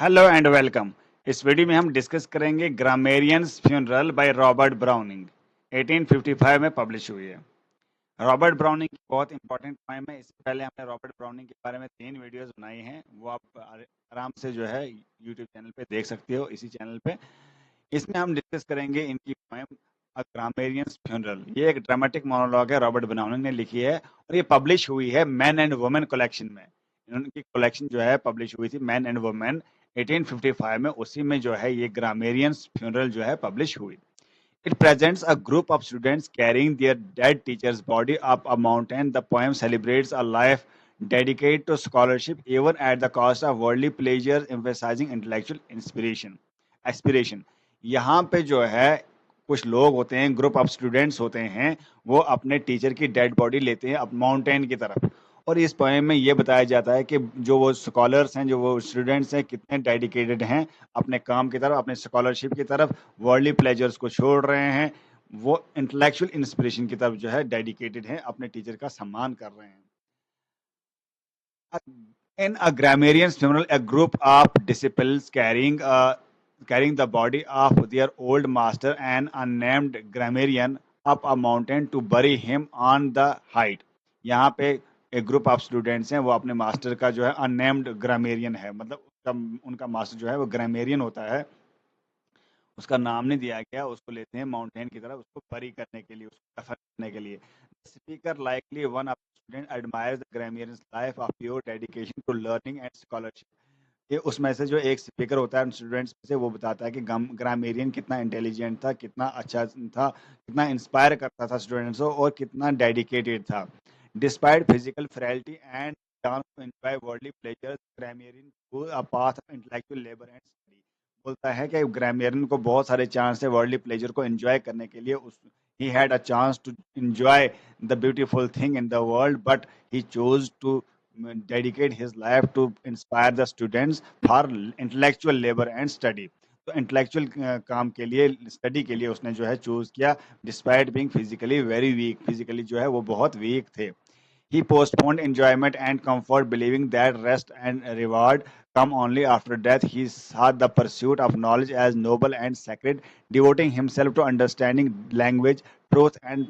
Hello and welcome. इस video में हम डिस्कस करेंगे grammarians funeral bye Robert browning. 1855 में पब्लिश हुई है। रॉबर्ट ब्राउनिंग की बहुत इंपॉर्टेंट पोएम है। इससे पहले हमने रॉबर्ट ब्राउनिंग के बारे में 3 वीडियोस बनाई हैं, वो आप आराम से जो है यूट्यूब चैनल पे देख सकते हो, इसी चैनल पे। इसमें हम डिस्कस करेंगे इनकी पोएम अ ग्रामेरियंस फ्यूनरल। ये एक ड्रामेटिक मोनोलॉग है, रॉबर्ट ब्राउनिंग ने लिखी है और ये पब्लिश हुई है मैन एंड वुमेन कलेक्शन में। उनकी कलेक्शन जो है पब्लिश हुई थी मैन एंड वुमेन 1855 में, उसी में जो है ये ग्रामेरियंस फ्यूनरल जो है पब्लिश हुई। It presents a group of students carrying their dead teacher's body up a mountain. The poem celebrates a life dedicated to scholarship, even at the cost of worldly pleasures, emphasizing intellectual inspiration. Aspiration. यहाँ पे जो है कुछ लोग होते हैं, group of students होते हैं, वो अपने टीचर की डेड बॉडी लेते हैं अब माउंटेन की तरफ। और इस पोएम में ये बताया जाता है कि जो वो स्कॉलर्स हैं, जो वो स्टूडेंट्स हैं, कितने डेडिकेटेड हैं अपने काम की तरफ, अपने स्कॉलरशिप की तरफ, वर्ल्डली प्लेजर्स को छोड़ रहे हैं, वो इंटेलेक्चुअल इंस्पिरेशन की तरफ जो है डेडिकेटेड हैं, अपने टीचर का सम्मान कर रहे हैं। In a grammarian's funeral, a group of disciples carrying the body of their old master, an unnamed grammarian, up a mountain to bury him on the height. यहाँ पे एक ग्रुप ऑफ स्टूडेंट्स हैं, वो अपने मास्टर का जो है unnamed grammarian है, मतलब उनका मास्टर जो है वो ग्रामेरियन होता है, उसका नाम नहीं दिया गया, उसको लेते हैं माउंटेन की तरफ, उसको बरी करने के लिए, उसको दफन करने के लिए। Speaker likely one of student admires the grammarian's life of pure dedication to learning and scholarship. ये उसमें से जो एक स्पीकर होता है स्टूडेंट्स में से, वो बताता है कि ग्रामेरियन कितना इंटेलिजेंट था, कितना अच्छा था, कितना इंस्पायर करता था स्टूडेंट्स को और कितना डेडिकेटेड था। Despite physical frailty and chance to enjoy worldly pleasures, grammarian chose a path of intellectual labor and study। बोलता है कि ग्रामेरियन को बहुत सारे चांस है वर्ल्डली प्लेजर को एंजॉय करने के लिए। उस he had a chance to enjoy the beautiful thing in the world, but he chose to dedicate his life to inspire the students for intellectual labor and study। तो intellectual काम के लिए, study के लिए उसने जो है चूज किया, despite being physically very weak. Physically जो है वो बहुत वीक थे। He postponed enjoyment and comfort, believing that rest and reward come only after death. He saw the pursuit of knowledge as noble and sacred, devoting himself to understanding language, truth, and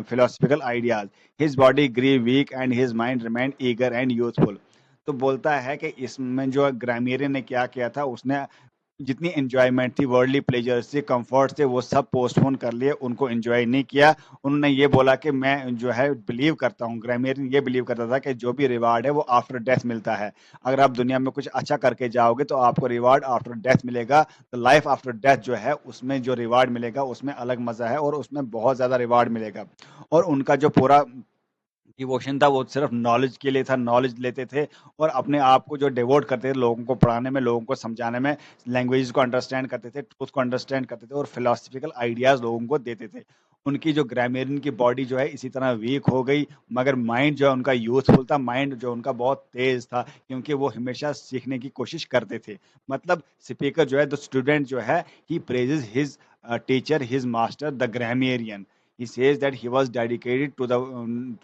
philosophical ideas. His body grew weak and his mind remained eager and youthful। तो बोलता है कि इसमें जो ग्रामीरियन ने क्या किया था, उसने जितनी एंजॉयमेंट थी, वर्ल्डली प्लेजर्स थे, कंफर्ट्स थे, वो सब पोस्टपोन कर लिए, उनको एंजॉय नहीं किया। उन्होंने ये बोला कि मैं जो है बिलीव करता हूँ, ग्रामेरियन ये बिलीव करता था कि जो भी रिवार्ड है वो आफ्टर डेथ मिलता है। अगर आप दुनिया में कुछ अच्छा करके जाओगे तो आपको रिवार्ड आफ्टर डेथ मिलेगा। तो लाइफ आफ्टर डेथ जो है उसमें जो रिवार्ड मिलेगा उसमें अलग मजा है और उसमें बहुत ज्यादा रिवार्ड मिलेगा। और उनका जो पूरा डिवोशन था वो सिर्फ नॉलेज के लिए था, नॉलेज लेते थे और अपने आप को जो डिवोट करते थे लोगों को पढ़ाने में, लोगों को समझाने में, लैंग्वेज को अंडरस्टैंड करते थे, ट्रूथ को अंडरस्टैंड करते थे और फिलोसफिकल आइडियाज लोगों को देते थे। उनकी जो ग्रामेरियन की बॉडी जो है इसी तरह वीक हो गई, मगर माइंड जो है उनका यूथफुल था, माइंड जो उनका बहुत तेज था, क्योंकि वो हमेशा सीखने की कोशिश करते थे। मतलब स्पीकर जो है, द स्टूडेंट जो है, he praises his teacher, his master the grammarian. He says that he was dedicated to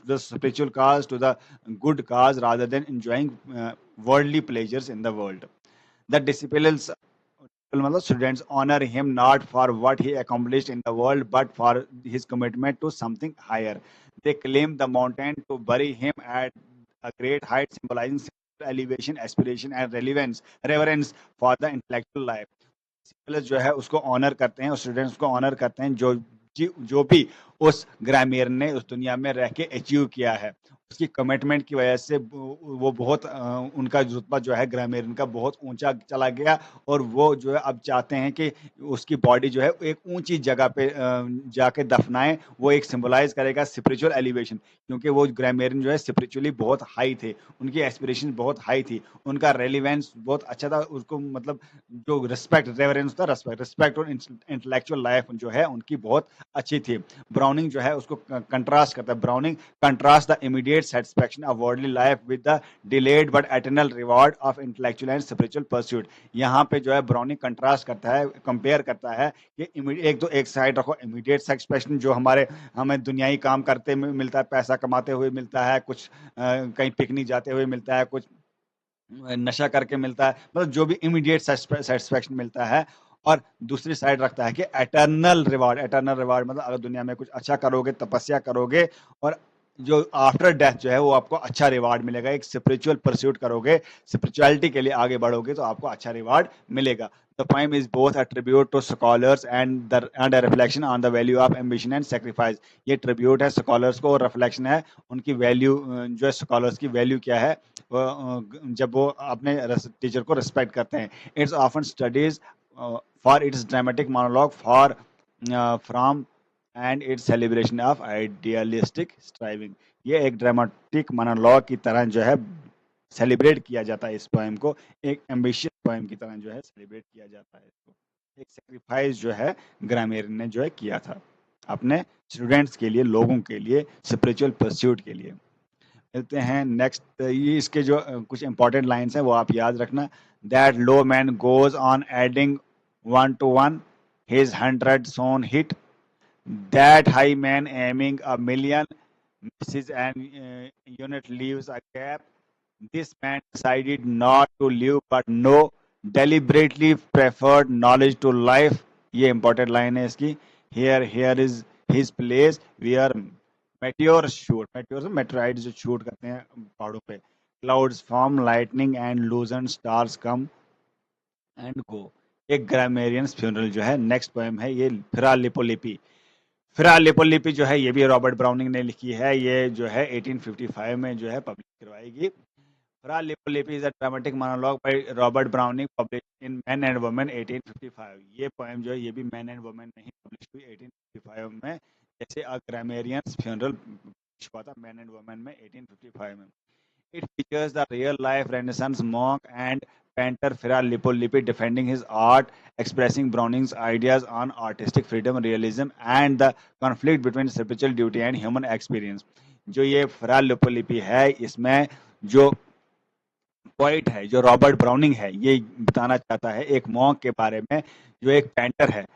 the spiritual cause, to the good cause, rather than enjoying worldly pleasures in the world. The disciples, मतलब students, honor him not for what he accomplished in the world, but for his commitment to something higher. They claim the mountain to bury him at a great height, symbolizing elevation, aspiration, and relevance, reverence for the intellectual life। Plus जो है उसको honour करते हैं, students को honour करते हैं, जो भी उस ग्रामीण ने उस दुनिया में रह के अचीव किया है, उसकी कमिटमेंट की वजह से वो बहुत उनका रुतबा जो है ग्रामीण का बहुत ऊंचा चला गया। और वो जो है अब चाहते हैं कि उसकी बॉडी जो है एक ऊंची जगह पे जाके दफनाएं। वो एक सिंबलाइज करेगा स्पिरिचुअल एलिवेशन, क्योंकि वो ग्रामीण जो है स्पिरिचुअली बहुत हाई थे, उनकी एस्पिरेशन बहुत हाई थी, उनका रेलिवेंस बहुत अच्छा था। उसको मतलब जो रिस्पेक्ट, रेवरेंस था, रिस्पेक्ट रिस्पेक्ट और इंटेलेक्चुअल लाइफ जो है उनकी बहुत अच्छी थी। ब्राउनिंग जो है उसको कंट्रास्ट करता है। Browning contrast the immediate satisfaction of worldly life with the delayed but eternal reward of intellectual and spiritual pursuit. यहाँ पे जो है ब्राउनिंग कंट्रास्ट करता है, कंपेयर करता है कि एक तो एक साइड रखो इमीडिएट सेटिस्फैक्शन, जो हमें दुनियाई काम करते मिलता है, पैसा कमाते हुए मिलता है, कुछ कहीं पिकनिक जाते हुए मिलता है, कुछ नशा करके मिलता है, मतलब जो भी इमीडिएट सेटिस्फैक्शन मिलता है। और दूसरी साइड रखता है कि एटर्नल रिवार्ड मतलब अगर दुनिया में कुछ अच्छा करोगे, तपस्या करोगे और जो आफ्टर डेथ जो है वो आपको अच्छा रिवार्ड मिलेगा। एक स्पिरिचुअल परस्यूट करोगे, स्पिरिचुअलिटी के लिए आगे बढ़ोगे तो आपको अच्छा रिवार्ड मिलेगा। The poem is both a tribute to scholars and a reflection on the value of ambition and sacrifice. ये ट्रिब्यूट है स्कॉलर्स को और रिफ्लेक्शन है उनकी वैल्यू, जो है स्कॉलर्स की वैल्यू क्या है जब वो अपने टीचर को रिस्पेक्ट करते हैं। It's often studies for its dramatic monologue for from and it's celebration of idealistic striving. ये एक ड्रामेटिक मोनोलॉग की तरह जो है सेलिब्रेट किया जाता है इस पोएम को, एक एम्बिशियस पोएम की तरह जो है सेलिब्रेट किया जाता है इसको। एक सेक्रीफाइस जो है ग्रामेरियन ने जो है किया था अपने स्टूडेंट्स के लिए, लोगों के लिए, स्पिरिचुअल परस्यूट के लिए। मिलते हैं नेक्स्ट। ये इसके जो कुछ इंपॉर्टेंट लाइंस हैं वो आप याद रखना। That low man goes on adding one to one his 100 soon hit, that high man aiming a million misses an unit leaves a gap. This man decided not to live but no, deliberately preferred knowledge to life. ये important line है इसकी। Here is his place where meteors shoot, meteors meteorites जो shoot करते हैं पहाड़ों पे, clouds form, lightning and loosened stars come and go। एक grammarians funeral जो है नेक्स्ट पोएम है ये फिरा लिपोलिपि। फिरा लिपोलिपि जो है ये भी रॉबर्ट ब्राउनिंग ने लिखी है। ये जो है 1855 में जो है पब्लिश करवाएगी। Fra Lippo Lippi is a dramatic monologue by Robert Browning publish in men and women 1855। ये पोएम जो है ये भी मैन एंड वुमेन में ही पब्लिश हुई 1855 में, जैसे अ ग्रामेरियंस फ्यूनरल हुआ था मैन एंड वुमेन में 1855 में। It features the real-life Renaissance monk and painter Fra Lippo Lippi defending his art, expressing Browning's ideas on artistic freedom, realism, and the conflict between spiritual duty and human experience। जो ये फ्रा लिपोलिपि है इसमें जो poet है, जो Robert browning है, ये बताना चाहता है एक मॉन्क के बारे में जो एक पेंटर है।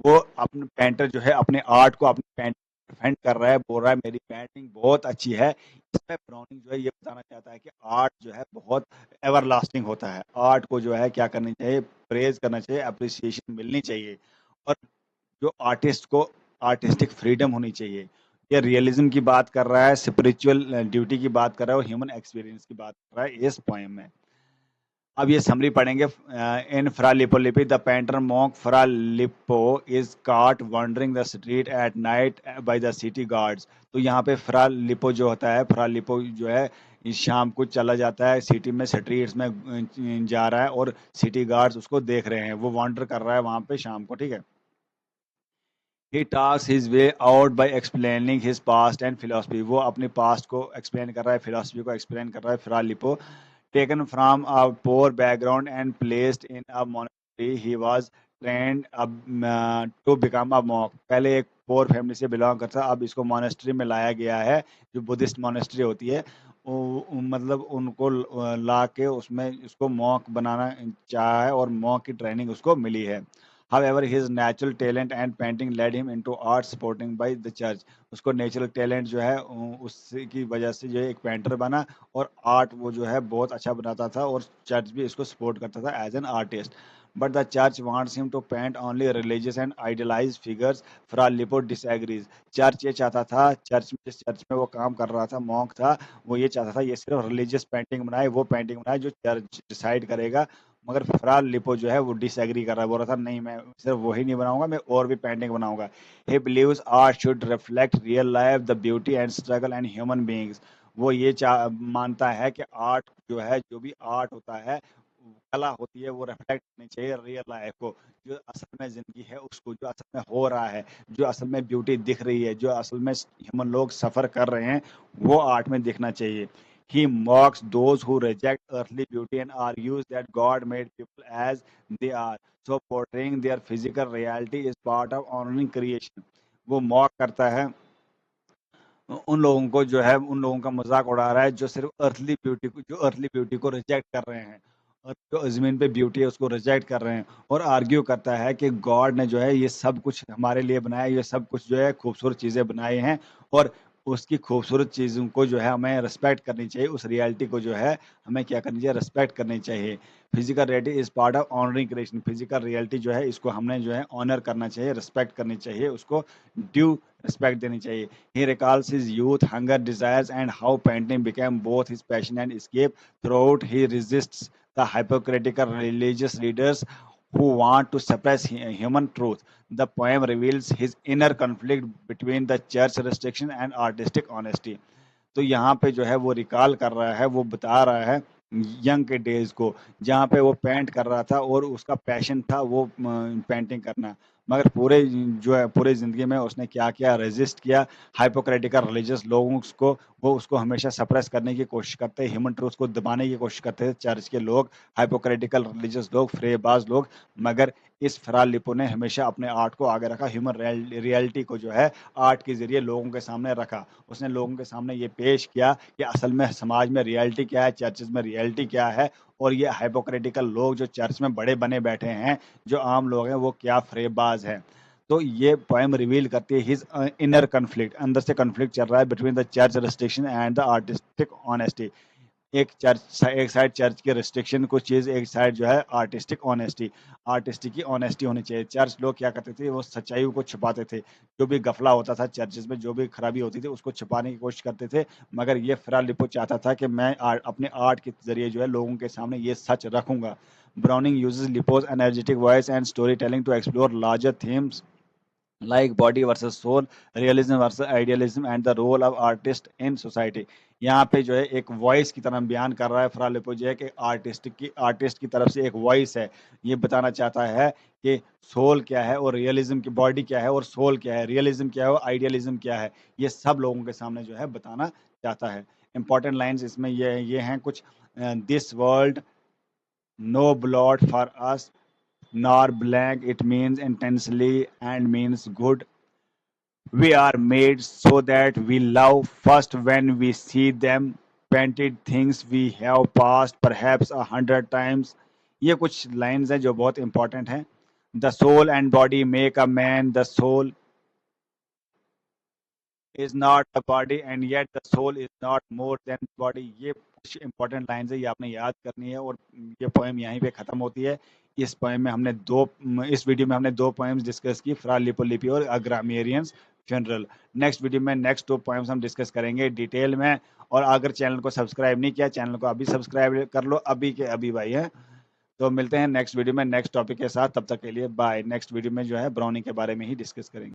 वो अपने पेंटर जो है अपने आर्ट को, अपने पेंट डिफेंड कर रहा है, बोल रहा है मेरी पेंटिंग बहुत अच्छी है। इसमें ब्राउनिंग जो है ये बताना चाहता है कि आर्ट जो है बहुत एवरलास्टिंग होता है। आर्ट को जो है क्या करनी चाहिए, प्रेज करना चाहिए, अप्रिसिएशन मिलनी चाहिए। और जो आर्टिस्ट को आर्टिस्टिक फ्रीडम होनी चाहिए। ये रियलिज्म की बात कर रहा है, स्पिरिचुअल ड्यूटी की बात कर रहा है और ह्यूमन एक्सपीरियंस की बात कर रहा है इस पोएम में। अब ये समरी पढ़ेंगे। In Fra Lippo Lippi the painter monk Fra Lippo is caught wandering the street at night by the city guards। तो यहाँ पे फ्रा लिपो जो होता है, फ्रा लिपो जो है इस शाम को चला जाता है सिटी में, स्ट्रीट्स में जा रहा है और सिटी गार्ड्स उसको देख रहे हैं, वो वॉन्डर कर रहा है वहां पे शाम को, ठीक है। He talks his way out by explaining his past and philosophy। वो अपने पास्ट को एक्सप्लेन कर रहा है, फिलोसफी को एक्सप्लेन कर रहा है। फ्रा lipo taken from a poor background and placed in a monastery, he was trained to become a monk। पहले एक पोर फैमिली से बिलोंग करता, अब इसको मोनेस्ट्री में लाया गया है, जो बुद्धिस्ट मोनेस्ट्री होती है। मतलब उनको ला के उसमें इसको मॉन्क बनाना चाहा है और मॉन्क की ट्रेनिंग उसको मिली है। However, his natural talent and painting led him into art supporting by the church। उसको नेचुरल टैलेंट जो है उसकी वजह से जो है एक पेंटर बना और आर्ट वो जो है बहुत अच्छा बनाता था और चर्च भी इसको सपोर्ट करता था as an artist. But the church wants him to paint only religious and idealize figures. Fra Lippo disagrees. Church ये चाहता था, जिस चर्च में वो काम कर रहा था, मॉन्क था, वो ये चाहता था ये सिर्फ रिलीजियस पेंटिंग बनाए, वो पेंटिंग बनाए जो चर्च डिसाइड करेगा। मगर फ्रा लिपो जो है वो डिसएग्री कर रहा है, बोल रहा था नहीं मैं सिर्फ वही नहीं बनाऊंगा, मैं और भी पेंटिंग बनाऊंगा। He believes art should reflect real life, the beauty and struggle and human beings. वो ये मानता है कि आर्ट जो है, जो भी आर्ट होता है, कला होती है, वो रिफ्लेक्ट करनी चाहिए रियल लाइफ को, जो असल में जिंदगी है उसको, जो असल में हो रहा है, जो असल में ब्यूटी दिख रही है, जो असल में ह्यूमन लोग सफर कर रहे हैं, वो आर्ट में दिखना चाहिए। He mocks those who reject earthly beauty and argues that God made people as they are, so portraying their physical reality is part of honoring creation। वो मॉक करता है उन लोगों को, जो है उन लोगों का मजाक उड़ा रहा है जो सिर्फ अर्थली ब्यूटी को रिजेक्ट कर रहे हैं, और जो जमीन पे ब्यूटी है उसको रिजेक्ट कर रहे हैं, और आर्ग्यू करता है कि गॉड ने जो है ये सब कुछ हमारे लिए बनाया, ये सब कुछ जो है खूबसूरत चीजें बनाई हैं, और उसकी खूबसूरत चीज़ों को जो है हमें रिस्पेक्ट करनी चाहिए, उस रियलिटी को जो है हमें क्या करनी चाहिए, रिस्पेक्ट करनी चाहिए। Physical reality is part of honouring creation. Physical reality जो है इसको हमने जो है ऑनर करना चाहिए, रिस्पेक्ट करनी चाहिए, उसको ड्यू रिस्पेक्ट देनी चाहिए। He recalls his youth, hunger, desires and how painting became both his passion and escape. Throughout he resists the hypocritical religious leaders who want to suppress human truth. The poem reveals his inner conflict between the church restriction and artistic honesty. तो यहाँ पे जो है वो recall कर रहा है, वो बता रहा है यंग के डेज को, जहाँ पे वो पेंट कर रहा था और उसका पैशन था वो पेंटिंग करना। मगर जो है पूरी ज़िंदगी में उसने क्या-क्या रेज़िस्ट किया, हाइपोक्रेटिकल रिलीजियस लोगों को, वो उसको हमेशा सप्रेस करने की कोशिश करते, ह्यूमन ट्रूथ को दबाने की कोशिश करते थे चर्च के लोग, हाइपोक्रेटिकल रिलीजियस लोग, फ्रेबाज़ लोग। मगर इस फरार लिपो ने हमेशा अपने आर्ट को आगे रखा, ह्यूमन रियलिटी को जो है आर्ट के ज़रिए लोगों के सामने रखा। उसने लोगों के सामने ये पेश किया कि असल में समाज में रियलिटी क्या है, चर्चेज़ में रियलिटी क्या है, और ये हाइपोक्रेटिकल लोग जो चर्च में बड़े बने बैठे हैं, जो आम लोग हैं, वो क्या फ़रेबबाज़ हैं। तो ये पोएम रिवील करती है हिज़ इनर कॉन्फ्लिक्ट, अंदर से कॉन्फ्लिक्ट चल रहा है between the church restriction and the artistic honesty. एक साइड चर्च के रिस्ट्रिक्शन कुछ चीज़, एक साइड जो है आर्टिस्टिक ऑनेस्टी। आर्टिस्टिक की ऑनेस्टी होनी चाहिए। चर्च लोग क्या करते थे, वो सच्चाइयों को छुपाते थे। जो भी घपला होता था चर्चेज़ में, जो भी खराबी होती थी, उसको छुपाने की कोशिश करते थे। मगर ये फ्रा लिपो चाहता था कि मैं अपने आर्ट के ज़रिए जो है लोगों के सामने ये सच रखूँगा। Browning uses Lippo's energetic voice and storytelling to explore larger themes like body versus soul, realism versus idealism and the role of artist in society. यहाँ पे जो है एक वॉइस की तरह बयान कर रहा है फ्रा लिपो जो है कि आर्टिस्ट की तरफ से एक वॉइस है। ये बताना चाहता है कि सोल क्या है और रियलिज्म की, बॉडी क्या है और सोल क्या है, रियलिज्म क्या है और आइडियलिज्म क्या है। ये सब लोगों के सामने जो है बताना चाहता है। इंपॉर्टेंट लाइन्स इसमें ये हैं कुछ, this world no blot for us nor blank, it means intensely and means good. We are made so that we love first when we see them painted things we have passed perhaps 100 times. ये कुछ lines हैं जो बहुत important हैं. The soul and body make a man. The soul is not the body and yet the soul is not more than body. ये कुछ important lines है, ये आपने याद करनी है। और ये पोएम यहीं पे ख़त्म होती है। इस वीडियो में हमने दो पोएम्स डिस्कस की, फ्रा लिपो लिपि और अ ग्रामेरियंस फ्यूनरल। नेक्स्ट वीडियो में नेक्स्ट दो पोएम्स हम डिस्कस करेंगे डिटेल में। और अगर चैनल को सब्सक्राइब नहीं किया, चैनल को अभी सब्सक्राइब कर लो, अभी के अभी भाई है। तो मिलते हैं नेक्स्ट वीडियो में नेक्स्ट टॉपिक के साथ, तब तक के लिए बाय। नेक्स्ट वीडियो में जो है ब्राउनी के बारे में ही डिस्कस करेंगे।